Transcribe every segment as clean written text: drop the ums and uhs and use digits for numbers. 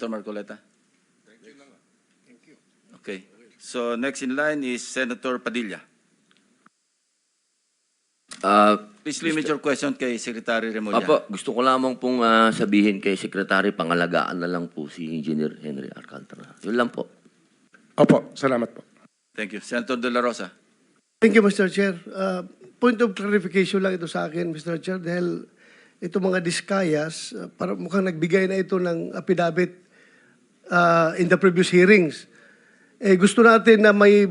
Senator Marcoleta? Okay. So next in line is Senator Padilla. Please limit your question kay Secretary Remulla. Apo, gusto ko lamang pong sabihin kay Secretary, pangalagaan na lang po si Engineer Henry Alcantara. Yun lang po. Opo, salamat po. Thank you. Senator De La Rosa. Thank you, Mr. Chair. Point of clarification lang ito sa akin, Mr. Chair, dahil ito mga diskayas, para mukhang nagbigay na ito ng affidavit in the previous hearings. Gusto natin na may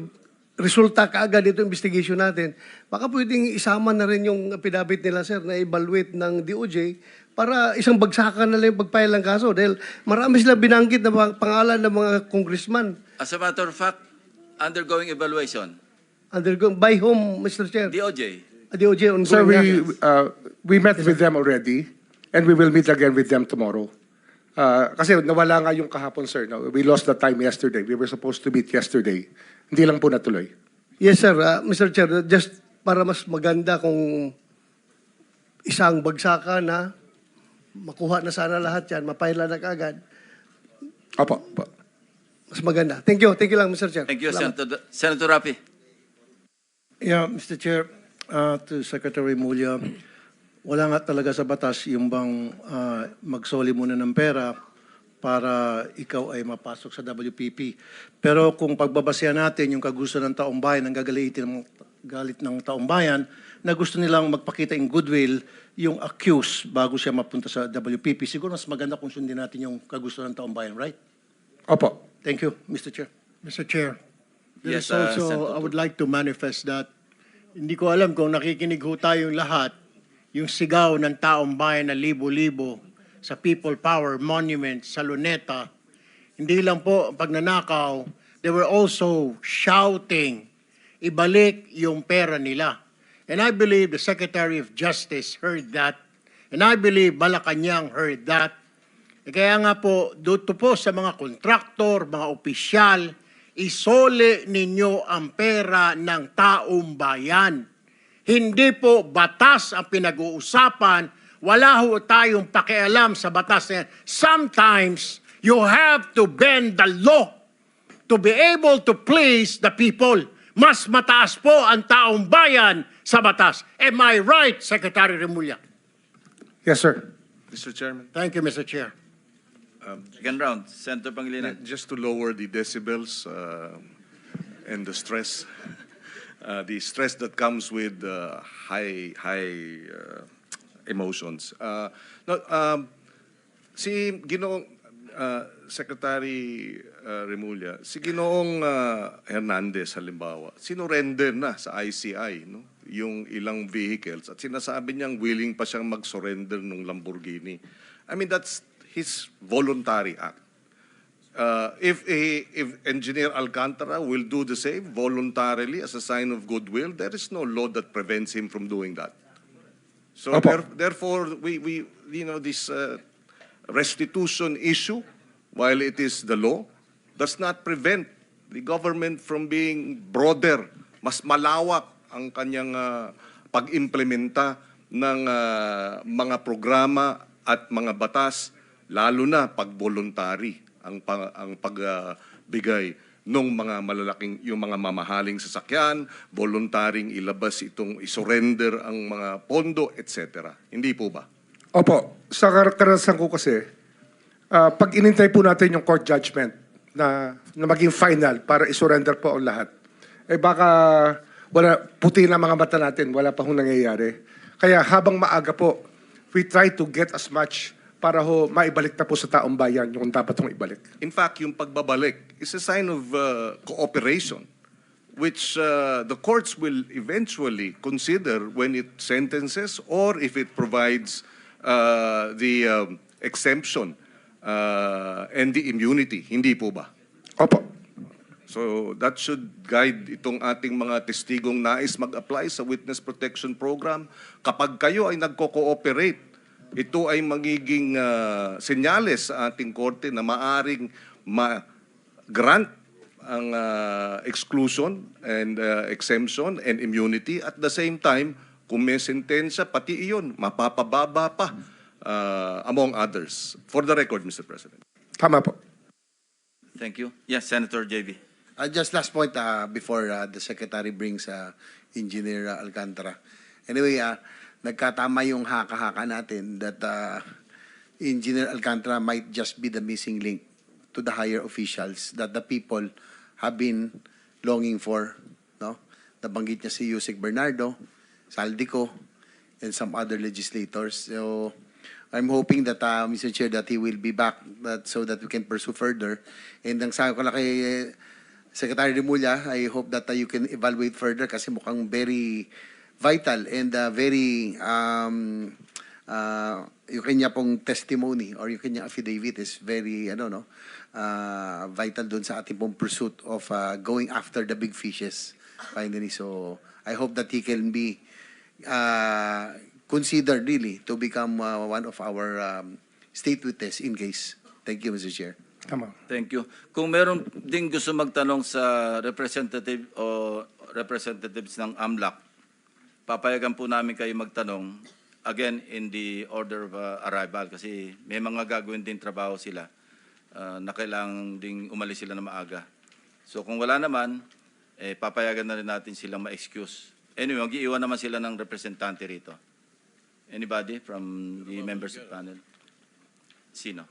resulta kaagad ito investigation natin. Baka pwedeng isama na rin yung affidavit nila, sir, na evaluate ng DOJ para isang bagsakan na lang yung pagpile ng kaso. Dahil marami silang binanggit na pangalan ng mga congressman. As a matter of fact, undergoing evaluation. Undergone by whom, Mr. Chair? DOJ. DOJ ongoing. Sir, na. we met with them already and we will meet again with them tomorrow. Kasi nawala nga yung kahapon, sir. No? We lost the time yesterday. We were supposed to meet yesterday. Hindi lang po natuloy. Yes, sir. Mr. Chair, just para mas maganda kung isang bagsakan na makuha na sana lahat yan, mapaila na kaagad. Opo. Mas maganda. Thank you. Thank you lang, Mr. Chair. Thank you, Salamat. Senator Rapi. Yeah, Mr. Chair, to Secretary Mulya, wala nga talaga sa batas yung bang magsoli muna ng pera para ikaw ay mapasok sa WPP. Pero kung pagbabasehan natin yung kagusto ng taong bayan, ang galit ng taong bayan, na gusto nilang magpakita in goodwill yung accused bago siya mapunta sa WPP, siguro mas maganda kung sundin natin yung kagusto ng taong bayan, right? Opo. Thank you, Mr. Chair. Mr. Chair, there Yes, is also, Senator I would like to manifest that hindi ko alam kung nakikinig ho tayong lahat, yung sigaw ng taong bayan na libo-libo sa People Power Monument sa Luneta, hindi lang po pagnanakaw, they were also shouting, ibalik yung pera nila. And I believe the Secretary of Justice heard that, and I believe Malacanang heard that. Kaya nga po, dito po sa mga kontraktor, mga opisyal, isole ninyo ang pera ng taong bayan. Hindi po batas ang pinag-uusapan. Wala ho tayong pakialam sa batas na yan. Sometimes, you have to bend the law to be able to please the people. Mas mataas po ang taong bayan sa batas. Am I right, Secretary Remulla? Yes, sir. Mr. Chairman, Thank you, Mr. Chair. Second round. Senator Pangilinan. just to lower the decibels and the stress that comes with high emotions. Si Ginoong Secretary Remulla, si Ginoong Hernandez halimbawa, sinurrender na sa ICI no? Yung ilang vehicles at sinasabi niyang willing pa siyang mag-surrender ng Lamborghini. I mean, that's his voluntary act. If Engineer Alcantara will do the same voluntarily as a sign of goodwill, there is no law that prevents him from doing that. So therefore, we this restitution issue, while it is the law, does not prevent the government from being broader, mas malawak ang kanyang pag-implementa ng mga programa at mga batas, lalo na pag voluntary ang pagbigay ng mga malalaking, yung mga mamahaling sasakyan, voluntaring ilabas itong isurrender ang mga pondo, etc. Hindi po ba? Opo. Sa karanasan ko kasi, pag inintay po natin yung court judgment na maging final para isurrender po ang lahat, baka wala, puti na mga mata natin, wala pa hong nangyayari. Kaya habang maaga po, we try to get as much para maibalik na po sa taong bayan yung dapat hong ibalik. In fact, yung pagbabalik is a sign of cooperation, which the courts will eventually consider when it sentences or if it provides the exemption and the immunity. Hindi po ba? Opo. So that should guide itong ating mga testigong nais mag-apply sa Witness Protection Program. Kapag kayo ay nagko-cooperate, ito ay magiging senyales sa ating korte na maaring ma-grant ang exclusion and exemption and immunity. At the same time, kung may sentensya, pati iyon, mapapababa pa among others. For the record, Mr. President. Tama po. Thank you. Yes, Senator JB. Just last point before the Secretary brings Engineer Alcantara. Anyway, nagkatama yung haka-haka natin that Engineer Alcantara might just be the missing link to the higher officials that the people have been longing for. No? Nabanggit niya si Yusek Bernardo, Saldico, and some other legislators. So I'm hoping that, Mr. Chair, that he will be back so that we can pursue further. And ang sabi ko lang kay Secretary Remulla, I hope that you can evaluate further kasi mukhang very vital and very yung kanya pong testimony or yung kanya affidavit is very vital doon sa ating pong pursuit of going after the big fishes finally. So I hope that he can be considered really to become one of our state witness in case. Thank you, Mr. Chair. Tama. Thank you. Kung meron ding gusto magtanong sa representative o representatives ng AMLAC, papayagan po namin kayo magtanong again in the order of arrival kasi may mga gagawin din trabaho sila na kailangan ding umalis sila na maaga. So kung wala naman, papayagan na rin natin silang ma-excuse. Anyway, mag-iiwan naman sila ng representante rito. Anybody from the members of the panel? Sino?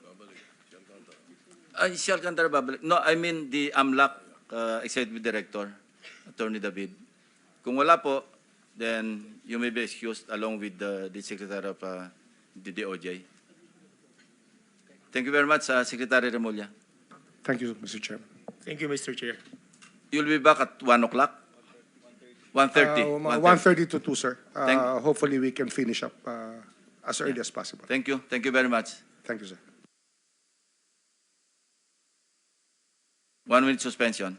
Si Alcantara babalik. No, I mean the AMLAC Executive Director, Attorney David. Kung wala po, then you may be excused along with the Secretary of the DOJ. Thank you very much, Secretary Remulla. Thank you, Mr. Chair. Thank you, Mr. Chair. You'll be back at 1 o'clock? 1:30? 1:30 to 2, sir. Thank- Hopefully we can finish up as early as possible. Thank you. Thank you very much. Thank you, sir. 1 minute suspension.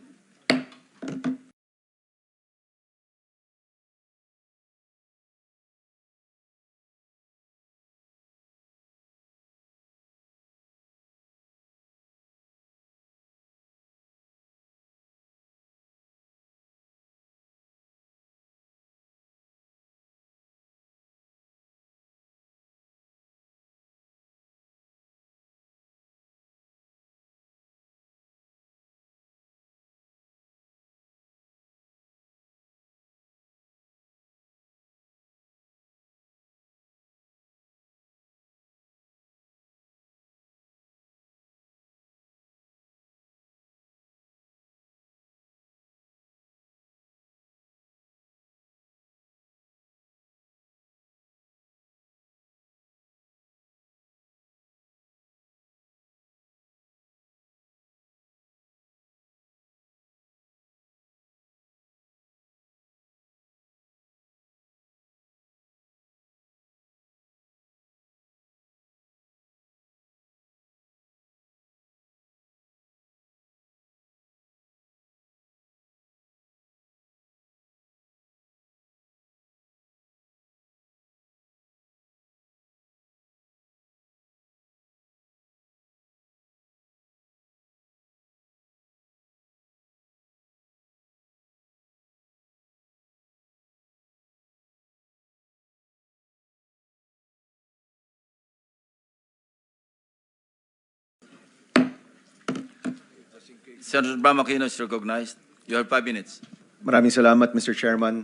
Senator Bram Aquino is recognized. You have 5 minutes. Maraming salamat, Mr. Chairman.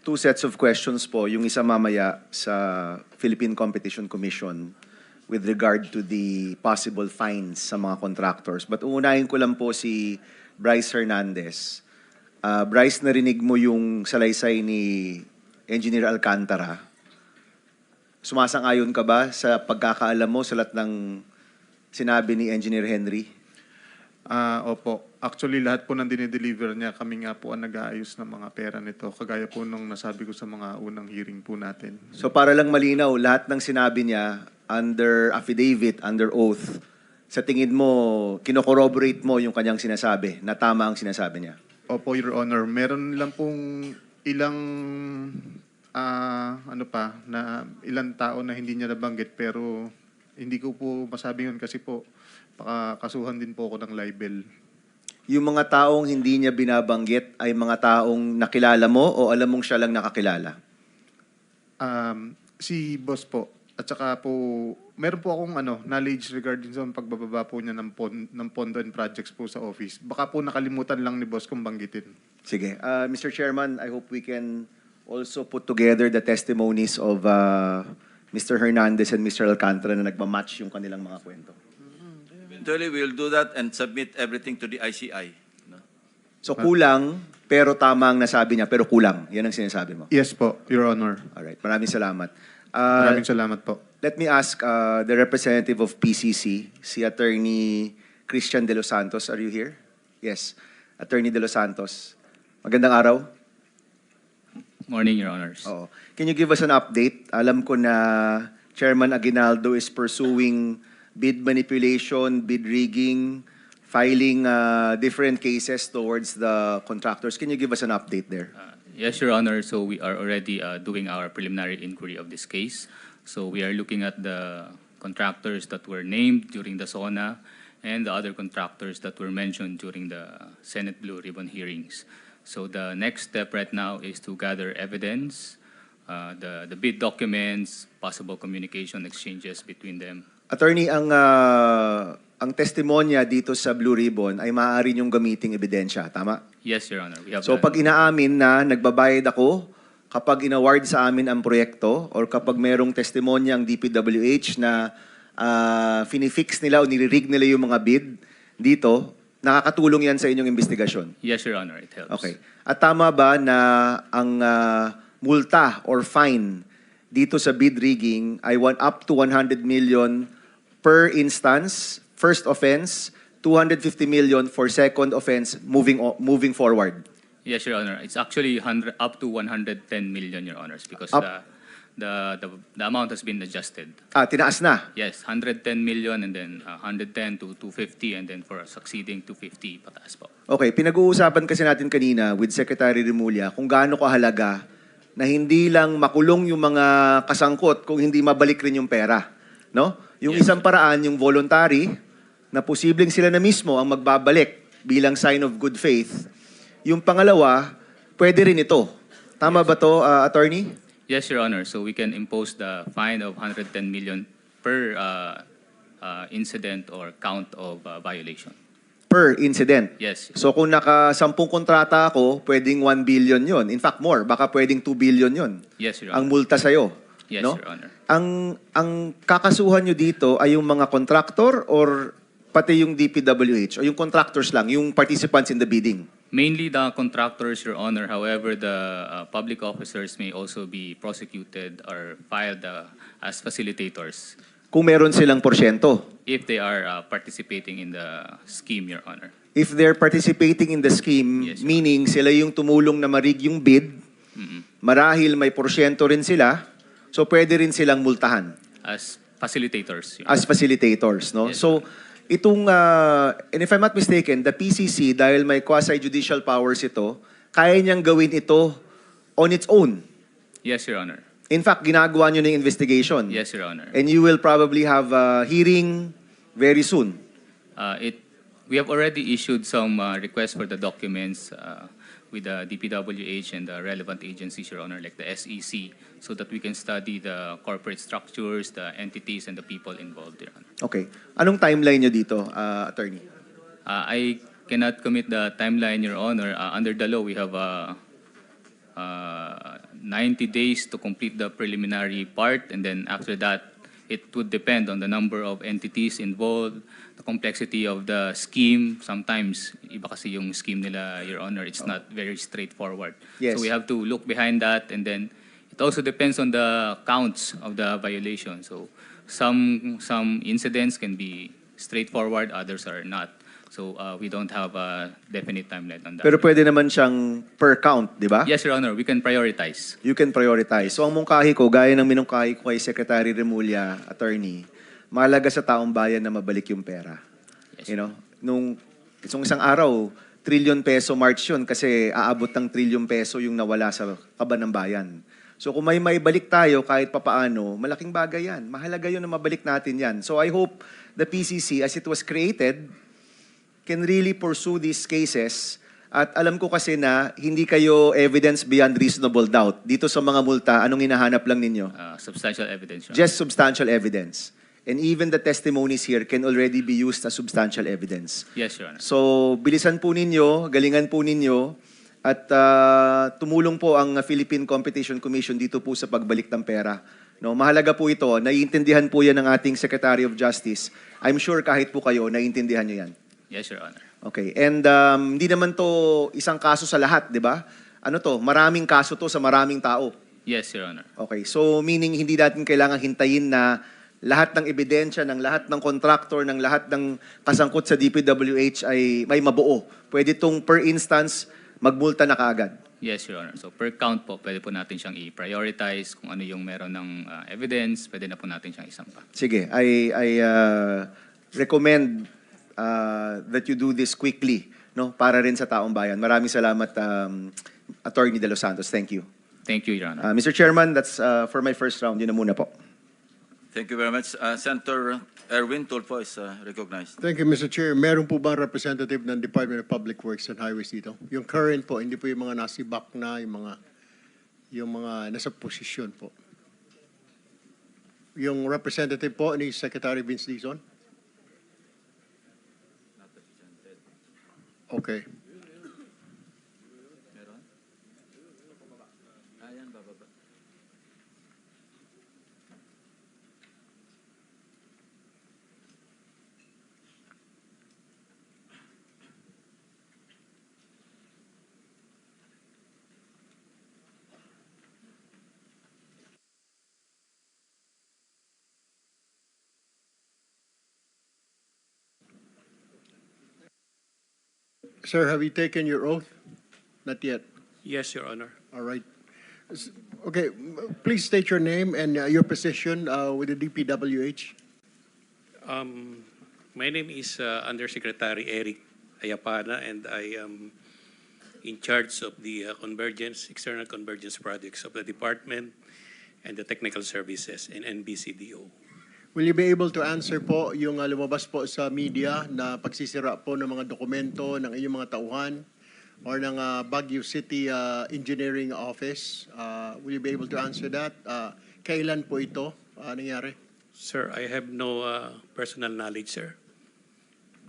Two sets of questions po. Yung isa mamaya sa Philippine Competition Commission with regard to the possible fines sa mga contractors. But uunahin ko lang po si Bryce Hernandez. Bryce, narinig mo yung salaysay ni Engineer Alcantara. Sumasang-ayon ka ba sa pagkakaalam mo sa lahat ng sinabi ni Engineer Henry? Opo. Actually, lahat po ng dinideliver niya, kami nga po ang nag-aayos ng mga pera nito. Kagaya po nung nasabi ko sa mga unang hearing po natin. So para lang malinaw, lahat ng sinabi niya under affidavit, under oath, sa tingin mo, kino-corroborate mo yung kanyang sinasabi, na tama ang sinasabi niya? Opo, Your Honor. Meron lang pong ilang, na ilang tao na hindi niya nabanggit, pero hindi ko po masabi yun kasi po, kasuhan din po ako ng libel. Yung mga taong hindi niya binabanggit ay mga taong nakilala mo o alam mong siya lang nakakilala? Si boss po, At saka po, meron po akong knowledge regarding sa pagbababa po niya ng pondo and projects po sa office. Baka po nakalimutan lang ni boss kung banggitin. Sige. Mr. Chairman, I hope we can also put together the testimonies of Mr. Hernandez and Mr. Alcantara na nagmamatch yung kanilang mga kwento. Eventually, we'll do that and submit everything to the ICI. No? So kulang, pero tama ang nasabi niya, pero kulang. Yan ang sinasabi mo. Yes po, Your Honor. Alright, maraming salamat. Maraming salamat po. Let me ask the representative of PCC, si Attorney Christian De Los Santos. Are you here? Yes. Attorney De Los Santos. Magandang araw. Morning, Your Honors. Oo. Can you give us an update? Alam ko na Chairman Aguinaldo is pursuing bid manipulation, bid rigging, filing different cases towards the contractors. Can you give us an update there? Yes, Your Honor. So we are already doing our preliminary inquiry of this case. So we are looking at the contractors that were named during the SONA and the other contractors that were mentioned during the Senate Blue Ribbon hearings. So the next step right now is to gather evidence, the bid documents, possible communication exchanges between them. Attorney, ang testimonya dito sa Blue Ribbon ay maaari niyong gamiting ebidensya, tama? Yes, Your Honor. We have So pag inaamin na nagbabayad ako, kapag inaward sa amin ang proyekto, or kapag merong testimonya ang DPWH na finifix nila o niririg nila yung mga bid dito, nakakatulong yan sa inyong investigasyon? Yes, Your Honor. It helps. Okay. At tama ba na ang multa or fine dito sa bid rigging ay up to 100 million per instance, first offense, 250 million for second offense moving forward? Yes, Your Honor. It's actually up to 110 million, Your Honors, because the amount has been adjusted. Tinaas na? Yes, 110 million and then 110 to 250 and then for succeeding 250 pataas po. Okay, pinag-uusapan kasi natin kanina with Secretary Remulla kung gaano kahalaga na hindi lang makulong yung mga kasangkot kung hindi mabalik rin yung pera. No? Yung Yes. isang paraan, yung voluntary, na posibleng sila na mismo ang magbabalik bilang sign of good faith. Yung pangalawa, pwede rin ito. Tama ba to, Attorney? Yes, Your Honor. So we can impose the fine of 110 million per incident or count of violation. Per incident. Yes. So kung naka-10 kontrata ako, pwedeng 1 billion yon. In fact, more. Baka pwedeng 2 billion yon. Yes, Your Ang Honor. multa sa'yo. Yes, no? Your Honor. Ang kakasuhan nyo dito ay yung mga contractor or pati yung DPWH o yung contractors lang, yung participants in the bidding? Mainly the contractors, Your Honor. However, the public officers may also be prosecuted or filed as facilitators Kung meron silang porsyento. if they are participating in the scheme, Your Honor. If they're participating in the scheme, Yes, Your meaning sila yung tumulong na marig yung bid, marahil may porsyento rin sila, so pwede rin silang multahan As facilitators, Your Honor. as facilitators, no? Yes, So itong and if I'm not mistaken, the PCC dahil may quasi-judicial powers ito, kaya niyang gawin ito on its own. Yes, Your Honor. In fact, ginagawa niyo ng investigation. Yes, Your Honor. And you will probably have a hearing very soon. We have already issued some requests for the documents with the DPWH and the relevant agencies, Your Honor, like the SEC, so that we can study the corporate structures, the entities, and the people involved, Your Honor. Okay. Anong timeline niyo dito, attorney? I cannot commit the timeline, Your Honor. Under the law, we have 90 days to complete the preliminary part, and then after that, it would depend on the number of entities involved, the complexity of the scheme. Sometimes, iba kasi yung scheme nila, Your Honor, it's not very straightforward. Yes. So we have to look behind that, and then it also depends on the counts of the violation. So some incidents can be straightforward, others are not. So we don't have a definite timeline on that. Pero pwede naman siyang per count, di ba? Yes, Your Honor, we can prioritize. You can prioritize. So ang mungkahi ko, gaya ng minungkahi ko kay Secretary Remulla, attorney, mahalaga sa taong bayan na mabalik yung pera. Yes. You know, nung isang araw, trillion peso march yun kasi aabot ng trillion peso yung nawala sa kaban ng bayan. So kung may maibalik tayo kahit papaano, malaking bagay yan. Mahalaga yun na mabalik natin yan. So I hope the PCC, as it was created, can really pursue these cases At alam ko kasi na hindi kayo evidence beyond reasonable doubt. Dito sa mga multa, anong hinahanap lang ninyo? Substantial evidence, Your Honor. Just substantial evidence. And even the testimonies here can already be used as substantial evidence. Yes, Your Honor. So, bilisan po ninyo, galingan po ninyo, at tumulong po ang Philippine Competition Commission dito po sa pagbalik ng pera. No, mahalaga po ito. Naiintindihan po yan ng ating Secretary of Justice. I'm sure kahit po kayo, naiintindihan nyo yan. Yes, Your Honor. Okay. And hindi naman to isang kaso sa lahat, di ba? Ano to? Maraming kaso to sa maraming tao. Yes, Your Honor. Okay. So, meaning hindi natin kailangan hintayin na lahat ng ebidensya, ng lahat ng contractor, ng lahat ng kasangkot sa DPWH ay may mabuo. Pwede itong per instance, magmulta na kaagad. Yes, Your Honor. So per count po, pwede po natin siyang i-prioritize kung ano yung meron ng evidence, pwede na po natin siyang isampa. Sige, I recommend that you do this quickly, no, para rin sa taong bayan. Maraming salamat, Attorney De Los Santos. Thank you. Thank you, Your Honor. Mr. Chairman, that's for my first round. Yun na muna po. Thank you very much. Senator Erwin Tulfo is recognized. Thank you, Mr. Chair. Meron po ba representative ng Department of Public Works and Highways dito? Yung current po, hindi po yung mga nasibak na, yung mga nasa posisyon po. Yung representative po ni Secretary Vince Dizon? Okay. Sir, have you taken your oath? Not yet. Yes, Your Honor. All right. Okay, please state your name and your position with the DPWH. My name is Undersecretary Eric Ayapana, and I am in charge of the external convergence projects of the department and the technical services in NBCDO. Will you be able to answer po yung lumabas po sa media na pagsisira po ng mga dokumento ng inyong mga tauhan or ng Baguio City Engineering Office? Will you be able to answer that? Kailan po ito nangyari? Sir, I have no personal knowledge, sir.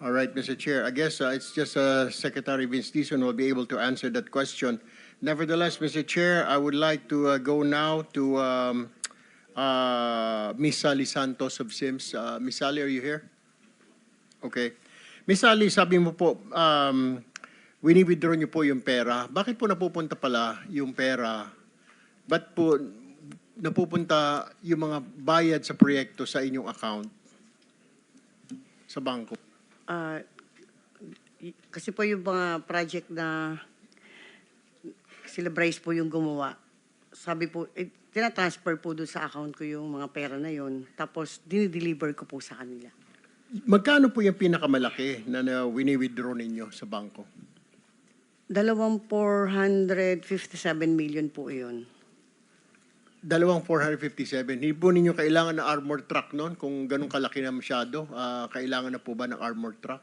All right, Mr. Chair. I guess it's just Secretary Vince Dizon will be able to answer that question. Nevertheless, Mr. Chair, I would like to go now to Miss Sally Santos of SIMS. Miss Sally, are you here? Okay. Miss Sally, sabi mo po, wini-withdraw niyo po yung pera. Bakit po napupunta pala yung pera? Ba't po napupunta yung mga bayad sa proyekto sa inyong account? Sa bangko? Kasi po yung mga project na sila Bryce po yung gumawa. Sabi po, tinatransfer po doon sa account ko yung mga pera na yon. Tapos, dinideliver ko po sa kanila. Magkano po yung pinakamalaki na wini-withdraw ninyo sa bangko? 457 million po yun. 457. Hindi po ninyo kailangan ng armored truck noon? Kung ganun kalaki na masyado, kailangan na po ba ng armored truck?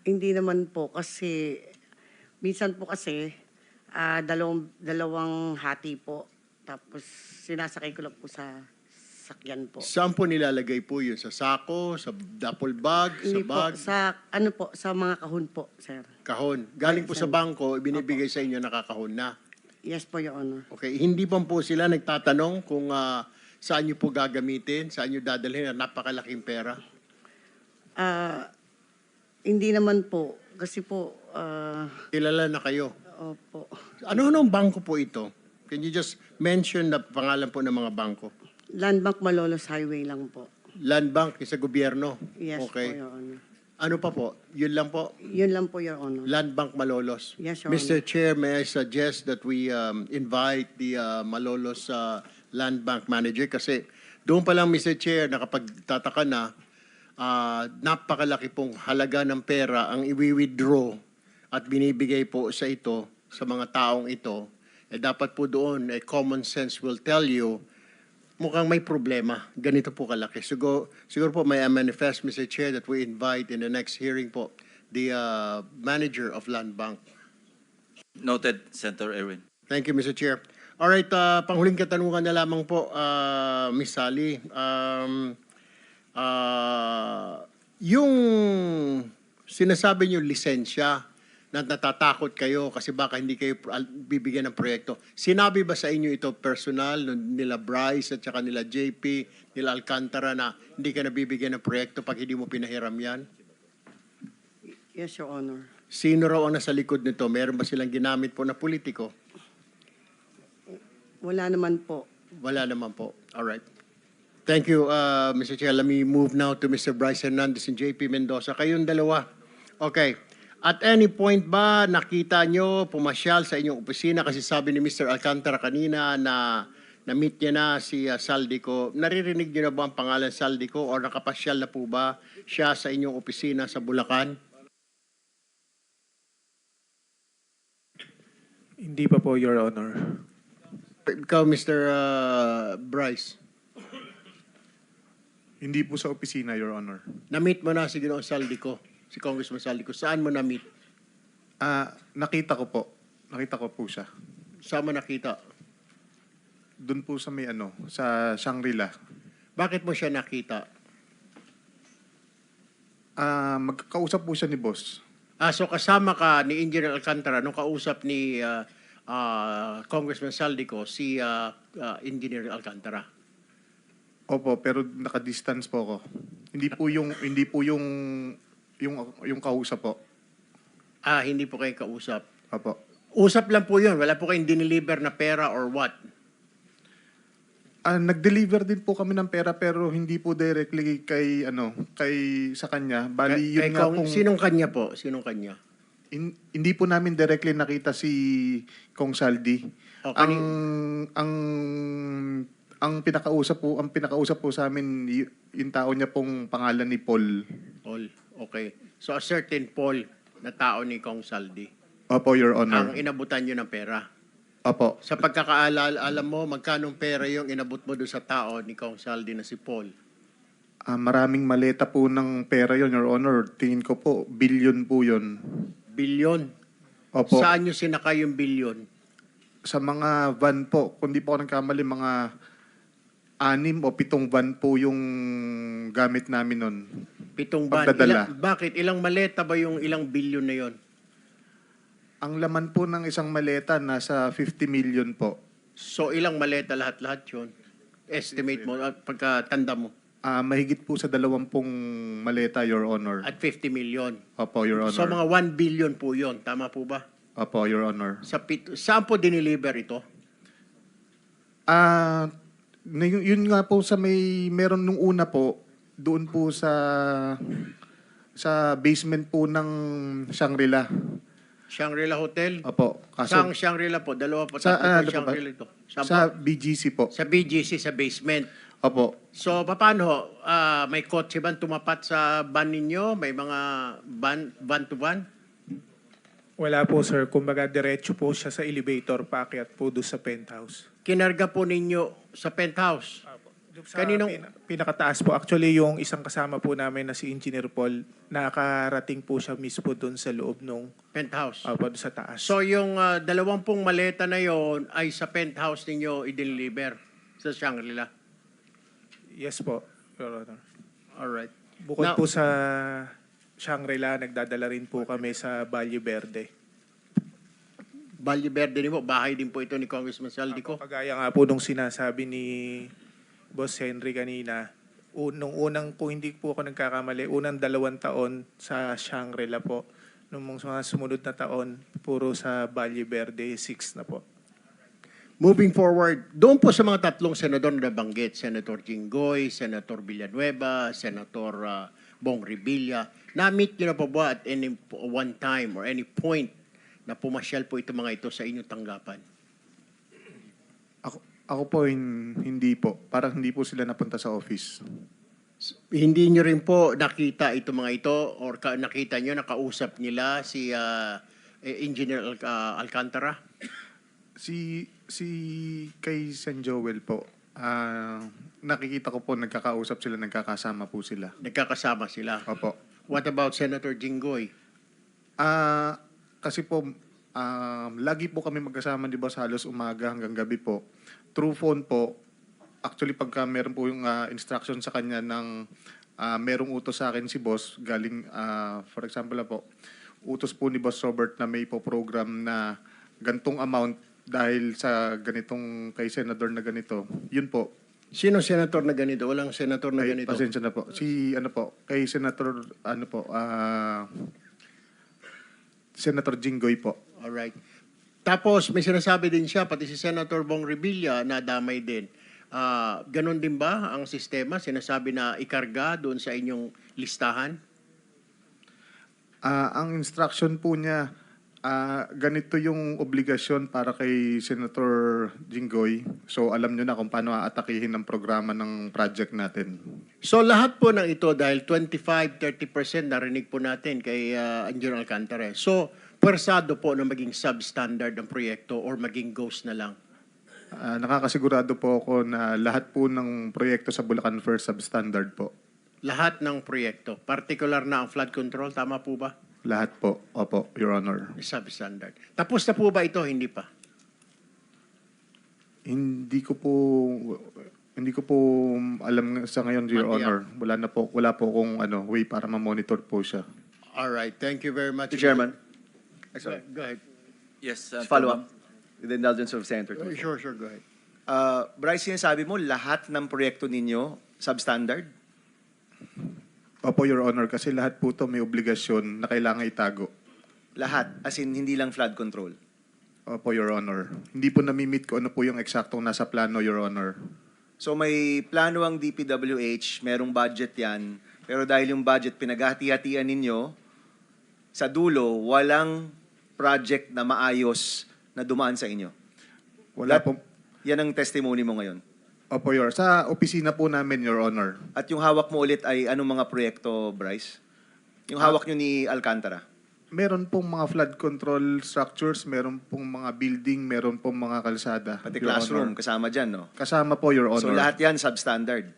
Hindi naman po kasi, minsan po kasi, dalawang hati po. Tapos sinasakay ko lang po sa sakyan po. Saan po nilalagay po yun? Sa sako? Sa duffel bag? Hindi sa bag? Po, sa mga kahon po, sir. Kahon. Galing po sa bangko, ibinibigay sa inyo, nakakahon na. Yes po, Your Honor. Okay. Hindi pa po sila nagtatanong kung saan nyo po gagamitin, saan nyo dadalhin na napakalaking pera? Hindi naman po. Kasi po, Kilala na kayo. opo. Ano bangko po ito? Can you just mention na pangalan po ng mga bangko? Land Bank Malolos Highway lang po. Land Bank sa gobyerno? Yes Okay. po, Your Honor. Ano pa po? Yun lang po? Yun lang po, Your Honor. Land Bank Malolos. Yes, Your Mr. Chair, may I suggest that we invite the Malolos Land Bank Manager kasi doon pa lang, Mr. Chair, nakapagtataka na napakalaki pong halaga ng pera ang iwi-withdraw at binibigay po sa ito, sa mga taong ito. Dapat po doon, common sense will tell you, mukhang may problema. Ganito po kalaki. Siguro po may manifest, Mr. Chair, that we invite in the next hearing po the manager of Land Bank. Noted, Senator Erwin. Thank you, Mr. Chair. All right, panghuling katanungan na lamang po, Ms. Sally. Yung sinasabi niyo lisensya na natatakot kayo kasi baka hindi kayo bibigyan ng proyekto. Sinabi ba sa inyo ito personal nila Bryce at saka nila JP, nila Alcantara na hindi ka nabibigyan ng proyekto pag hindi mo pinahiram yan? Yes, Your Honor. Sino raw ang nasa likod nito? Meron ba silang ginamit po na politiko? Wala naman po. Wala naman po. All right. Thank you, Mr. Chair. Let me move now to Mr. Bryce Hernandez and JP Mendoza. Kayong dalawa. Okay. At any point ba nakita nyo pumasyal sa inyong opisina kasi sabi ni Mr. Alcantara kanina na na-meet niya na si Saldico. Naririnig niyo na ba ang pangalan Saldico o nakapasyal na po ba siya sa inyong opisina sa Bulacan? Hindi pa po, Your Honor. Ikaw, Mr. Bryce, Hindi po sa opisina, Your Honor. na-meet mo na si Ginoong Saldico, si Congressman Saldico. Saan mo na-meet? Nakita ko po. Nakita ko po siya. Saan mo nakita? Doon po sa may sa Shangri-La. Bakit mo siya nakita? Magkakausap po siya ni boss. So kasama ka ni Engineer Alcantara nung kausap ni Congressman Saldico si Engineer Alcantara. Opo, pero naka-distance po ako. Hindi po yung kausap po. Hindi po kayo kausap. Opo. Usap lang po yun. Wala po kayong dineliver na pera or what? Nag-deliver din po kami ng pera pero hindi po directly kay sa kanya. Bali yun nga pong Sinong kanya po? Sinong kanya? hindi po namin directly nakita si Kong Saldi. Okay. Ang pinakausap po sa amin yung tao niya pong pangalan ni Paul. Paul. Okay. So a certain Paul na tao ni Kong Saldi Opo, Your Honor. ang inabutan nyo ng pera. Opo. Sa pagkakaalala, alam mo magkanong pera yung inabot mo doon sa tao ni Kong Saldi na si Paul? Maraming maleta po ng pera yon, Your Honor. Tingin ko po, billion po yon. Bilyon? Opo. Saan nyo sinakay yung bilyon? Sa mga van po, kung di po ako nagkamali, mga 6 o 7 van po yung gamit namin nun. 7 van. Pagdadala. Bakit? Ilang maleta ba yung ilang bilyon na yon? Ang laman po ng isang maleta, nasa 50 million po. So ilang maleta lahat-lahat yun? Estimate mo, pagkatanda mo? Mahigit po sa 20 maleta, Your Honor. At 50 million. Opo, Your Honor. So mga 1 billion po yon, tama po ba? Opo, Your Honor. Saan po dineliver ito? Yun nga po sa meron nung una po, doon po sa basement po ng Shangri-La. Shangri-La Hotel? Opo. Saan Shangri-La po? Dalawa po, Sa, tatlo po Shangri-La ito. sa BGC po. Sa BGC, sa basement. Opo. So, paano? May kotse ba tumapat sa van ninyo? May mga van to van? Wala po, sir. Kumbaga, diretso po siya sa elevator, paakyat po doon sa penthouse. Kinarga po ninyo sa penthouse? Sa pinakataas po. Actually, yung isang kasama po namin na si Engineer Paul, nakarating po siya mismo doon sa loob nung penthouse? Opo, doon sa taas. So, yung 20 maleta na yon ay sa penthouse ninyo i-deliver sa Shangri-La? Yes po, Your Honor. Alright. Bukod Now, po sa Shangri-La, nagdadala rin po kami sa Valle Verde. Valle Verde din po, bahay din po ito ni Congressman Saldico. Kagaya nga po nung sinasabi ni Boss Henry kanina, nung unang, kung hindi po ako nagkakamali, unang 2 taon sa Shangri-La po. Nung mga sumunod na taon, puro sa Valle Verde, 6 na po. Moving forward, doon po sa mga tatlong senador na nabanggit, Senator Jinggoy, Senator Villanueva, Senator Bong Revilla, na-meet nyo na po ba at any one time or any point na pumasyal po ito mga ito sa inyong tanggapan? Ako po, hindi po. Parang hindi po sila napunta sa office. Hindi nyo rin po nakita ito mga ito or nakita nyo, nakausap nila si Engineer Alcantara? Si kay San Joel po, nakikita ko po nagkakausap sila, nagkakasama po sila. Nagkakasama sila? Opo. What about Senator Jinggoy? Kasi po, lagi po kami magkasama ni Boss halos umaga hanggang gabi po. Through phone po, actually pagka meron po yung instruction sa kanya ng merong utos sa akin si Boss, galing, for example na po, utos po ni Boss Robert na may po program na gantong amount dahil sa ganitong kay Senador na ganito. Yun po. Sino senator na ganito? Walang senator na Ay, ganito. pasensya na po. Kay Senator, Senator Jinggoy po. Alright. Tapos may sinasabi din siya, pati si Senator Bong Revilla nadamay din. Ganon din ba ang sistema? Sinasabi na ikarga doon sa inyong listahan? Ang instruction po niya, ganito yung obligasyon para kay Senator Jinggoy. So alam nyo na kung paano aatakihin ang programa ng project natin. So lahat po ng ito dahil 25-30% narinig po natin kay Engineer Alcantara. So pwersado po na maging substandard ang proyekto or maging ghost na lang? Nakakasigurado po ako na lahat po ng proyekto sa Bulacan First substandard po. Lahat ng proyekto, particular na ang flood control, tama po ba? Lahat po. Opo, Your Honor. Substandard. Tapos na po ba ito? Hindi pa. Hindi ko po alam sa ngayon, Your Honor. Wala po kung way para ma-monitor po siya. All right. Thank you very much. Mr. Chairman. Go ahead. Yes, Follow up. With the indulgence of Senator Tulfo. Sure. Go ahead. Bryce, sinasabi mo, lahat ng proyekto ninyo substandard? Opo, Your Honor, kasi lahat po ito may obligasyon na kailangan itago. Lahat, as in hindi lang flood control. Opo, Your Honor. Hindi po nami-meet ko ano po yung eksaktong nasa plano, Your Honor. So may plano ang DPWH, merong budget yan, pero dahil yung budget pinaghati-hatian ninyo, sa dulo, walang project na maayos na dumaan sa inyo. Wala po. Yan ang testimony mo ngayon. Opo, Your. Sa opisina po namin, Your Honor. At yung hawak mo ulit ay anong mga proyekto, Bryce? Yung hawak nyo ni Alcantara? Meron pong mga flood control structures, meron pong mga building, meron pong mga kalsada. Pati Your classroom, Honor. kasama dyan, no? Kasama po, Your Honor. So lahat yan substandard?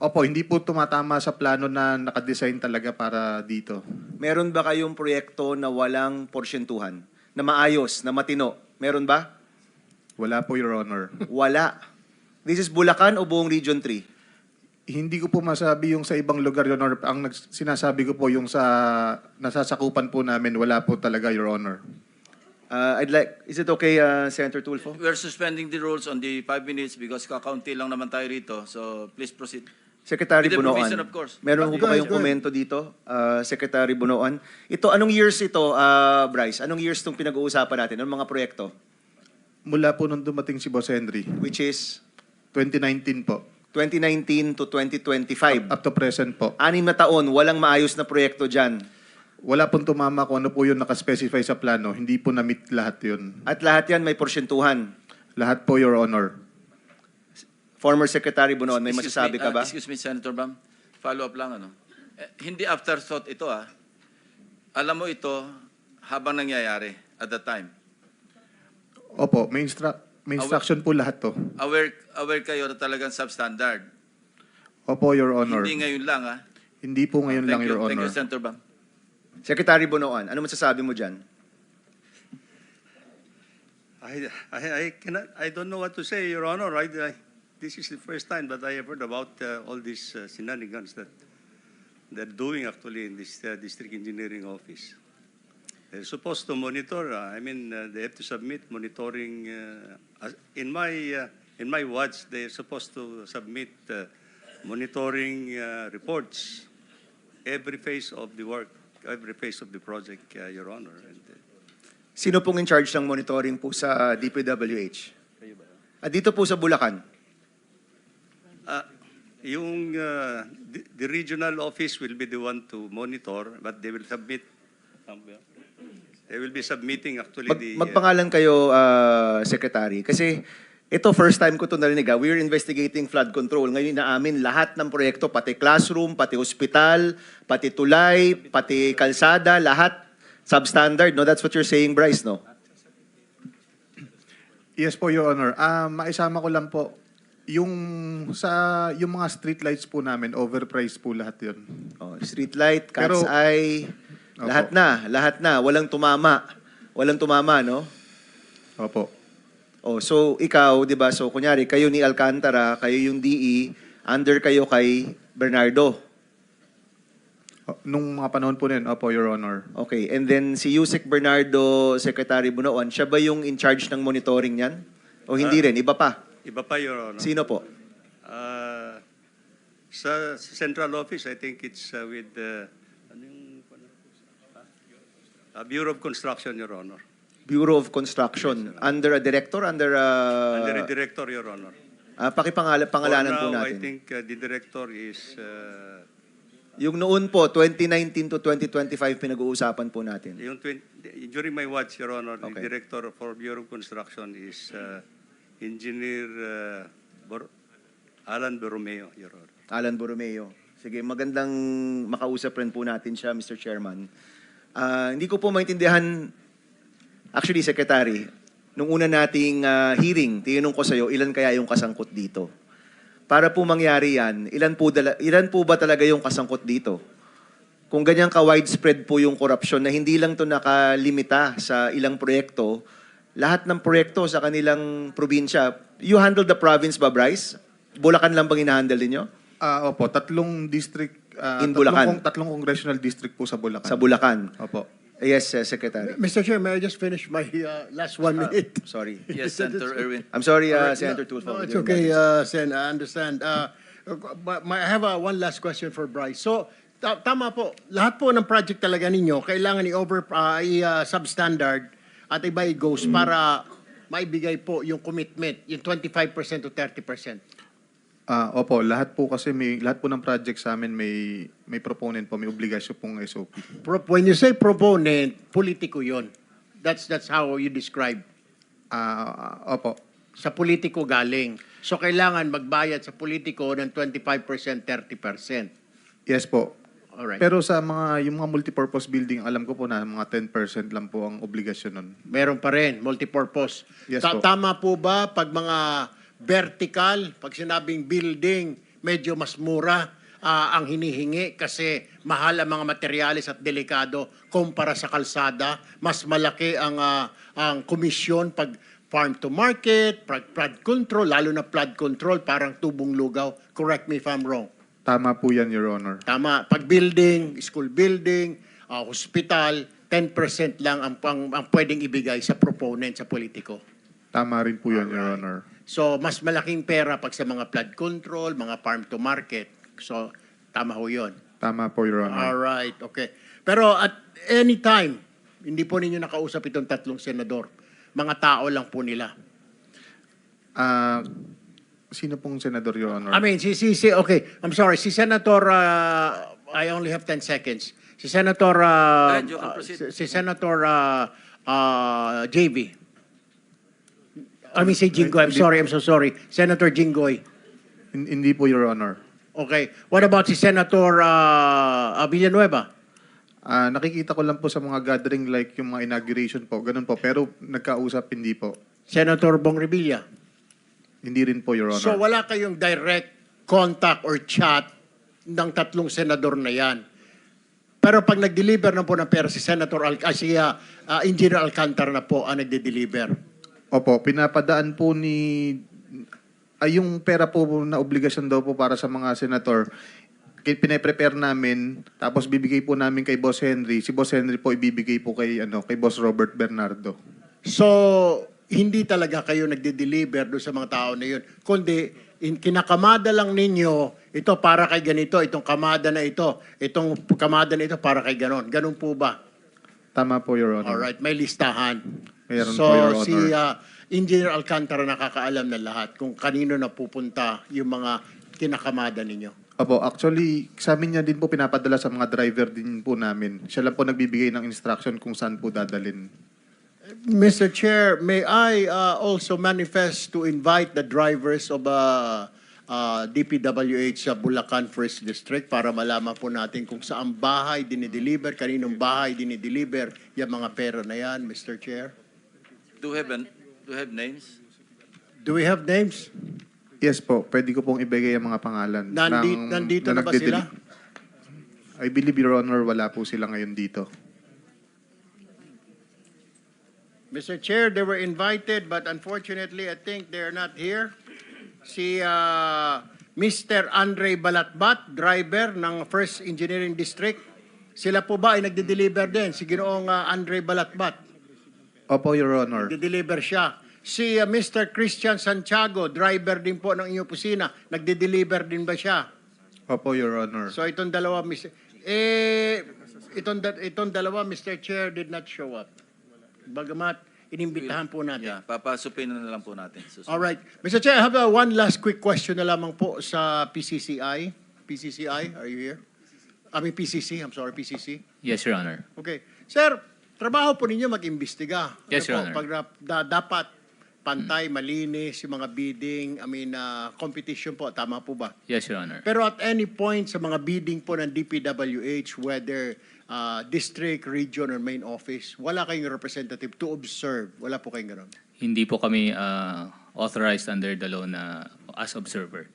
Opo, hindi po tumatama sa plano na nakadesign talaga para dito. Meron ba kayong proyekto na walang porsyentuhan? Na maayos, na matino? Meron ba? Wala po, Your Honor. Wala. This is Bulacan o buong Region 3? Hindi ko po masabi yung sa ibang lugar, Your Honor. Ang sinasabi ko po yung sa nasasakupan po namin, wala po talaga, Your Honor. Is it okay, Senator Tulfo? We're suspending the rules on the 5 minutes because kakaunti lang naman tayo rito. So please proceed. Secretary With the Bunoan, provision, of course. meron po ba kayong komento dito, Secretary Bunoan? Ito, anong years ito, Bryce? Anong years itong pinag-uusapan natin? Anong mga proyekto? Mula po nung dumating si Boss Henry. Which is? 2019 po. 2019 to 2025. Up to present po. 6 na taon, walang maayos na proyekto dyan. Wala pong tumama kung ano po yung nakaspecify sa plano. Hindi po na-meet lahat yun. At lahat yan may porsyentuhan. Lahat po, Your Honor. Former Secretary Bunoan, may Excuse masasabi me, ka ba? Excuse me, Senator Bam. Follow up lang, hindi afterthought ito, Alam mo ito habang nangyayari at the time. Opo, may instruction po lahat to. Aware kayo na talagang substandard. Opo, Your Honor. Hindi ngayon lang, Hindi po ngayon lang, Your Thank Honor. you, Senator Bam. Secretary Bunoan, ano masasabi mo dyan? I don't know what to say, Your Honor. This is the first time that I have heard about all these shenanigans that they're doing actually in this district engineering office. They're supposed to monitor. They have to submit monitoring. In my watch, they're supposed to submit monitoring reports every phase of the work, every phase of the project, Your Honor. Sino pong in charge ng monitoring po sa DPWH? At dito po sa Bulacan? The regional office will be the one to monitor, but they will submit. They will be submitting actually Magpangalan kayo, Secretary. Kasi ito, first time ko ito narinig. We're investigating flood control. Ngayon inaamin lahat ng proyekto, pati classroom, pati hospital, pati tulay, pati kalsada, lahat substandard. No? That's what you're saying, Bryce, no? Yes po, Your Honor. Maisama ko lang po, yung mga street lights po namin, overpriced po lahat yun. Street light, Pero- cat's eye, Opo. Lahat na. Walang tumama. Walang tumama, no? Opo. Oh, so ikaw, 'di ba? So kunyari kayo ni Alcantara, kayo yung DE, under kayo kay Bernardo. Nung mga panahon po na yun, opo, Your Honor. Okay, and then si Yusek Bernardo, Secretary Bunoan, siya ba yung in charge ng monitoring niyan? O hindi rin, iba pa? Iba pa, Your Honor. Sino po? Sa central office, I think it's with Bureau of Construction, Your Honor. Bureau of Construction. Under a director? Under Under the director, Your Honor. Pangalanan po For now, natin. I think the director is... Yung noon po, 2019 to 2025, pinag-uusapan po natin. during my watch, Your Honor, Okay. the director for Bureau of Construction is Engineer Alan Borromeo, Your Honor. Alan Borromeo. Sige, magandang makausap rin po natin siya, Mr. Chairman. Hindi ko po maintindihan, actually, Secretary, nung una nating hearing, tinanong ko sa'yo, ilan kaya yung kasangkot dito? Para po mangyari yan, ilan po ba talaga yung kasangkot dito? Kung ganyan ka-widespread po yung korupsyon na hindi lang to nakalimita sa ilang proyekto, lahat ng proyekto sa kanilang probinsya, you handle the province ba, Bryce? Bulacan lang bang hinahandle ninyo? Opo, 3 district, In Bulacan? tatlong congressional district po sa Bulacan. Sa Bulacan? Opo. Yes, Secretary. Mr. Chair, may I just finish my last 1 minute? Sorry. Yes, Senator Erwin. I'm sorry, All right, Senator Tulfo. No, it's okay, Sen. I understand. But I have one last question for Bryce. So, tama po. Lahat po ng project talaga ninyo, kailangan i-substandard at iba i-goes para maibigay po yung commitment, yung 25% to 30%. Opo, lahat po ng project sa amin may proponent po, may obligasyon pong SOP. When you say proponent, politiko yon. That's how you describe. Opo. Sa politiko galing. So kailangan magbayad sa politiko ng 25%, 30%. Yes po. Alright. Pero sa yung mga multipurpose building, alam ko po na mga 10% lang po ang obligasyon nun. Meron pa rin, multipurpose. Yes po. Tama po ba pag mga vertical, pag sinabing building, medyo mas mura ang hinihingi kasi mahal ang mga materyales at delikado kumpara sa kalsada, mas malaki ang komisyon pag farm to market, flood control, lalo na flood control, parang tubong lugaw. Correct me if I'm wrong. Tama po yan, Your Honor. Tama. Pag building, school building, hospital, 10% lang ang pwedeng ibigay sa proponent, sa politiko. Tama rin po yan, Your Honor. So, mas malaking pera pag sa mga flood control, mga farm to market. So, tama ho yun. Tama po, Your Honor. Alright, okay. Pero at any time, hindi po ninyo nakausap itong 3 senador. Mga tao lang po nila. Sino pong senador, Your Honor? I mean, okay, I'm sorry. Si Senator, I only have 10 seconds. Si Senator, You can proceed. si Senator JV. I mean, si Jinggoy. I'm so sorry. Senator Jinggoy. Hindi po, Your Honor. Okay. What about si Senator Villanueva? Nakikita ko lang po sa mga gathering like yung mga inauguration po, ganun po. Pero nagkausap, hindi po. Senator Bong Revilla? Hindi rin po, Your Honor. So wala kayong direct contact or chat ng 3 senador na yan. Pero pag nag-deliver na po ng pera si Engineer Alcantara na po ang nagde-deliver. Opo, pinapadaan po yung pera po na obligasyon daw po para sa mga senator, pine-prepare namin, tapos bibigay po namin kay Boss Henry. Si Boss Henry po ibibigay po kay Boss Robert Bernardo. So, hindi talaga kayo nagde-deliver doon sa mga tao na yun. Kundi, kinakamada lang ninyo, ito para kay ganito, itong kamada na ito, itong kamada na ito para kay ganon. Ganon po ba? Tama po, Your Honor. Alright, may listahan. Meron So, po, Your Honor. si Engineer Alcantara nakakaalam na lahat kung kanino na pupunta yung mga kinakamada ninyo. Opo, actually, sa amin niya din po pinapadala sa mga driver din po namin. Siya lang po nagbibigay ng instruction kung saan po dadalhin. Mr. Chair, may I also manifest to invite the drivers of DPWH sa Bulacan First District para malaman po natin kung saan bahay dinideliver, kaninong bahay dinideliver yung mga pera na yan, Mr. Chair. Do you have names? Do we have names? Yes po, pwede ko pong ibigay ang mga pangalan. Nandito na ba sila? I believe, Your Honor, wala po sila ngayon dito. Mr. Chair, they were invited, but unfortunately, I think they're not here. Si Mr. Andre Balatbat, driver ng First Engineering District, sila po ba ay nagde-deliver din? Si Ginoong Andre Balatbat, Opo, Your Honor. nagde-deliver siya. Si Mr. Christian Santiago, driver din po ng inyong opisina, nagde-deliver din ba siya? Opo, Your Honor. So itong dalawa, itong dalawa, Mr. Chair, did not show up. Bagamat inimbitahan po natin. Yeah, papasupin na lang po natin. All right. Mr. Chair, I have one last quick question na lamang po sa PCCI. PCCI, are you here? I mean PCC, I'm sorry, PCC. Yes, Your Honor. Okay. Sir, trabaho po ninyo mag-imbestiga. Yes, Your Honor. Pag dapat pantay, malinis, yung mga bidding, competition po, tama po ba? Yes, Your Honor. Pero at any point sa mga bidding po ng DPWH, whether district, region, or main office, wala kayong representative to observe. Wala po kayong gano'n. Hindi po kami authorized under the law na as observer.